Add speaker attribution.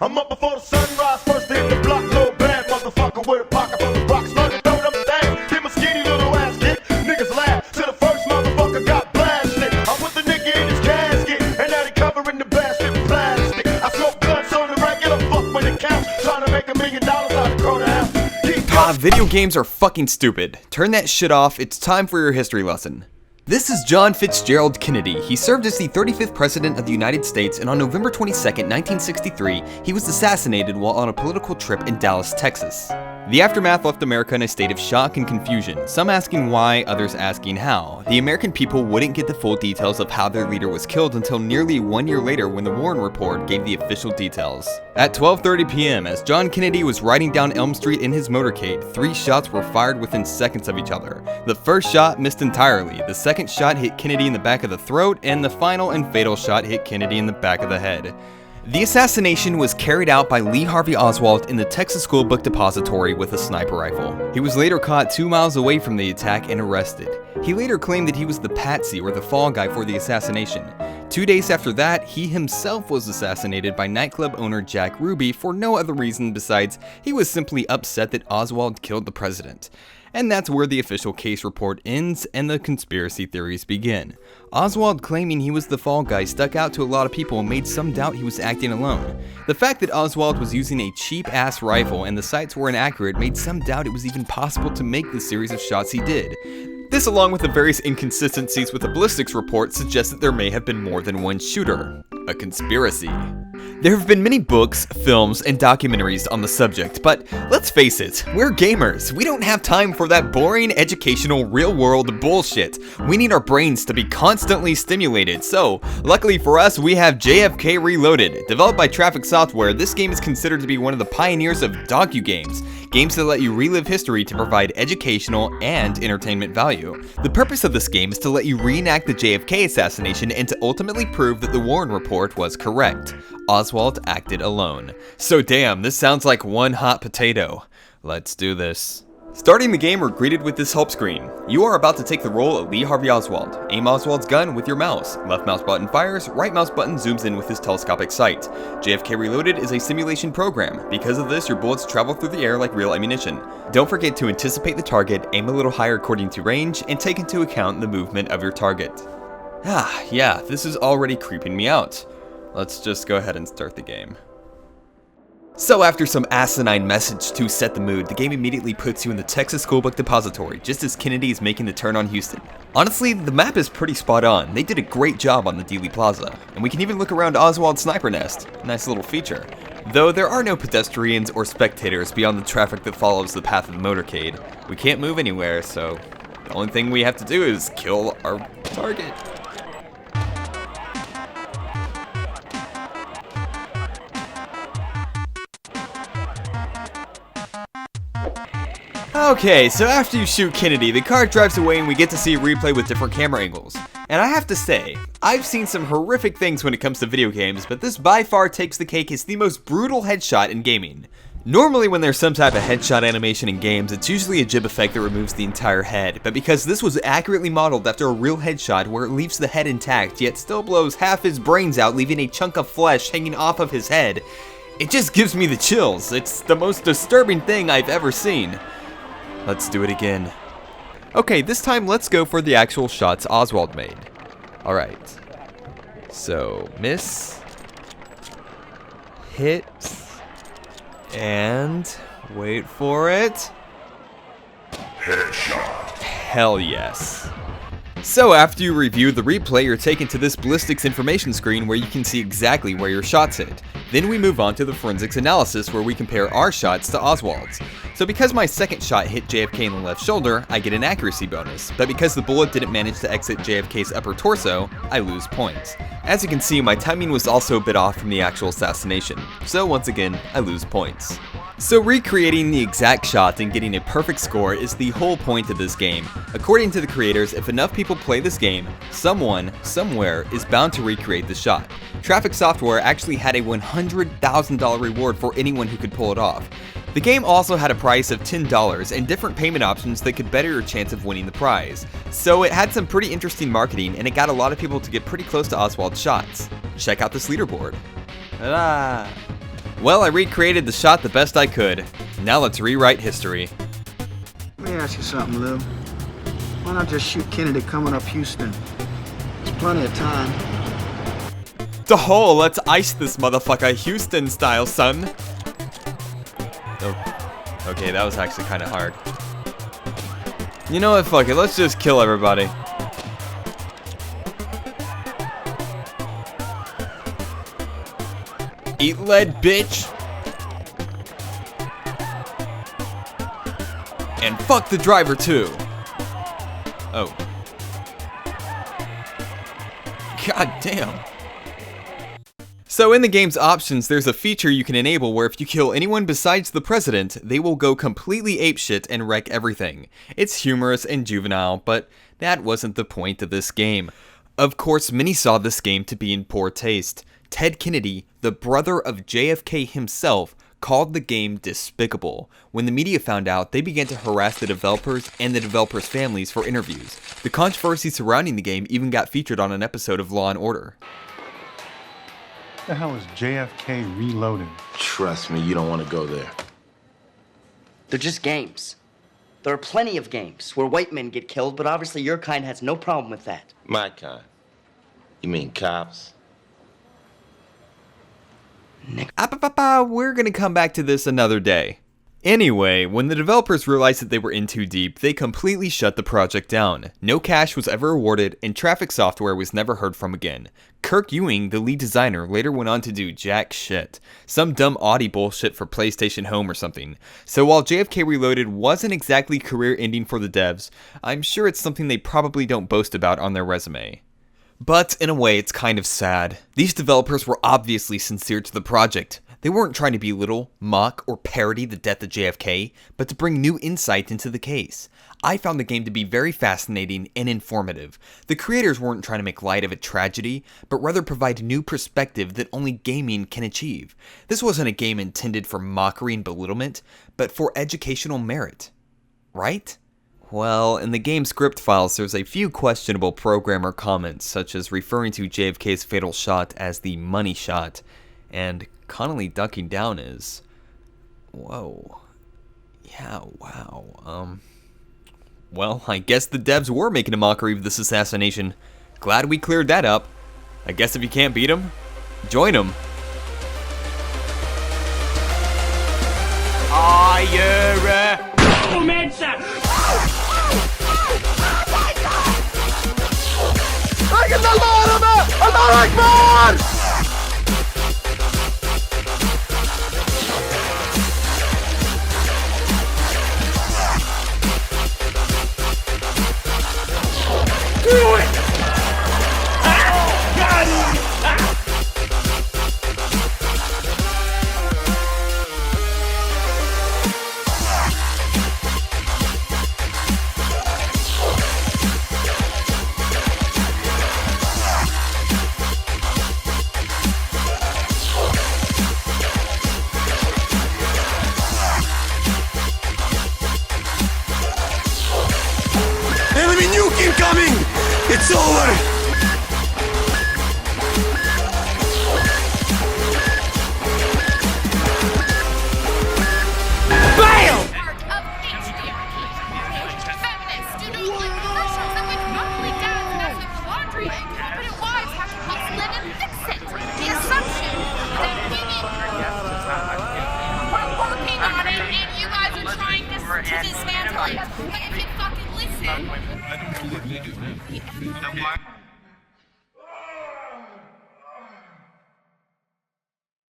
Speaker 1: I'm up before the sunrise, first to hit the block, little bad motherfucker with a pocket full of rocks. Slug and throw them things, get my skinny little ass kicked. Niggas laugh till the first motherfucker got blasted. I put the nigga in his casket, and now they covering the basket with plastic. I smoke guns on the regular, fuck when it counts. Trying to make $1 million out of corner house.
Speaker 2: Video games are fucking stupid. Turn that shit off, it's time for your history lesson. This is John Fitzgerald Kennedy. He served as the 35th President of the United States, and on November 22nd, 1963, he was assassinated while on a political trip in Dallas, Texas. The aftermath left America in a state of shock and confusion, some asking why, others asking how. The American people wouldn't get the full details of how their leader was killed until nearly 1 year later when the Warren Report gave the official details. At 12:30 p.m., as John Kennedy was riding down Elm Street in his motorcade, 3 shots were fired within seconds of each other. The first shot missed entirely, the second shot hit Kennedy in the back of the throat, and the final and fatal shot hit Kennedy in the back of the head. The assassination was carried out by Lee Harvey Oswald in the Texas School Book Depository with a sniper rifle. He was later caught 2 miles away from the attack and arrested. He later claimed that he was the patsy or the fall guy for the assassination. 2 days after that, he himself was assassinated by nightclub owner Jack Ruby for no other reason besides he was simply upset that Oswald killed the president. And that's where the official case report ends and the conspiracy theories begin. Oswald claiming he was the fall guy stuck out to a lot of people and made some doubt he was acting alone. The fact that Oswald was using a cheap-ass rifle and the sights were inaccurate made some doubt it was even possible to make the series of shots he did. This, along with the various inconsistencies with the ballistics report, suggests that there may have been more than one shooter. A conspiracy. There have been many books, films, and documentaries on the subject, but let's face it, we're gamers. We don't have time for that boring, educational, real-world bullshit. We need our brains to be constantly stimulated, so luckily for us, we have Jfk Reloaded. Developed by Traffic Software, this game is considered to be one of the pioneers of docu-games. Games that let you relive history to provide educational and entertainment value. The purpose of this game is to let you reenact the JFK assassination and to ultimately prove that the Warren Report was correct. Oswald acted alone. So damn, this sounds like one hot potato. Let's do this. Starting the game, we're greeted with this help screen. You are about to take the role of Lee Harvey Oswald. Aim Oswald's gun with your mouse. Left mouse button fires, right mouse button zooms in with his telescopic sight. JFK Reloaded is a simulation program. Because of this, your bullets travel through the air like real ammunition. Don't forget to anticipate the target, aim a little higher according to range, and take into account the movement of your target. Yeah, this is already creeping me out. Let's just go ahead and start the game. So after some asinine message to set the mood, the game immediately puts you in the Texas School Book Depository, just as Kennedy is making the turn on Houston. Honestly, the map is pretty spot on. They did a great job on the Dealey Plaza, and we can even look around Oswald's sniper nest. Nice little feature. Though there are no pedestrians or spectators beyond the traffic that follows the path of the motorcade. We can't move anywhere, so the only thing we have to do is kill our target. Okay, so after you shoot Kennedy, the car drives away and we get to see a replay with different camera angles. And I have to say, I've seen some horrific things when it comes to video games, but this by far takes the cake as the most brutal headshot in gaming. Normally when there's some type of headshot animation in games, it's usually a jib effect that removes the entire head, but because this was accurately modeled after a real headshot where it leaves the head intact, yet still blows half his brains out, leaving a chunk of flesh hanging off of his head, it just gives me the chills. It's the most disturbing thing I've ever seen. Let's do it again. Okay, this time let's go for the actual shots Oswald made. Alright. So, miss. Hit. And wait for it.
Speaker 1: Headshot.
Speaker 2: Hell yes. So after you review the replay, you're taken to this ballistics information screen where you can see exactly where your shots hit. Then we move on to the forensics analysis where we compare our shots to Oswald's. So because my second shot hit JFK in the left shoulder, I get an accuracy bonus, but because the bullet didn't manage to exit JFK's upper torso, I lose points. As you can see, my timing was also a bit off from the actual assassination, so once again, I lose points. So recreating the exact shot and getting a perfect score is the whole point of this game. According to the creators, if enough people play this game, someone, somewhere, is bound to recreate the shot. Traffic Software actually had a $100,000 reward for anyone who could pull it off. The game also had a price of $10 and different payment options that could better your chance of winning the prize. So it had some pretty interesting marketing and it got a lot of people to get pretty close to Oswald's shots. Check out this leaderboard. Well, I recreated the shot the best I could. Now let's rewrite history.
Speaker 3: Let me ask you something, Lou. Why not just shoot Kennedy coming up Houston? There's plenty of time.
Speaker 2: Oh, let's ice this motherfucker Houston style, son. Oh, okay, that was actually kind of hard. You know what, fuck it, let's just kill everybody. Eat lead, bitch! And fuck the driver, too. Oh. God damn. So in the game's options, there's a feature you can enable where if you kill anyone besides the president, they will go completely apeshit and wreck everything. It's humorous and juvenile, but that wasn't the point of this game. Of course, many saw this game to be in poor taste. Ted Kennedy, the brother of JFK himself, called the game despicable. When the media found out, they began to harass the developers and the developers' families for interviews. The controversy surrounding the game even got featured on an episode of Law & Order.
Speaker 4: What the hell is Jfk Reloaded?
Speaker 5: Trust me, you don't want to go there.
Speaker 6: They're just games. There are plenty of games where white men get killed, but obviously your kind has no problem with that.
Speaker 5: My kind. You mean cops?
Speaker 2: We're gonna come back to this another day. Anyway, when the developers realized that they were in too deep, they completely shut the project down. No cash was ever awarded, and Traffic Software was never heard from again. Kirk Ewing, the lead designer, later went on to do jack shit. Some dumb Audi bullshit for PlayStation Home or something. So while JFK Reloaded wasn't exactly career-ending for the devs, I'm sure it's something they probably don't boast about on their resume. But in a way, it's kind of sad. These developers were obviously sincere to the project. They weren't trying to belittle, mock, or parody the death of JFK, but to bring new insight into the case. I found the game to be very fascinating and informative. The creators weren't trying to make light of a tragedy, but rather provide new perspective that only gaming can achieve. This wasn't a game intended for mockery and belittlement, but for educational merit. Right? Well, in the game script files, there's a few questionable programmer comments, such as referring to JFK's fatal shot as the money shot, and Connolly ducking down is... Whoa. Yeah, wow. Well, I guess the devs were making a mockery of this assassination. Glad we cleared that up. I guess if you can't beat them, join them.
Speaker 1: Enemy nuke incoming! It's over!
Speaker 7: To dismantle it. But if you fucking listen.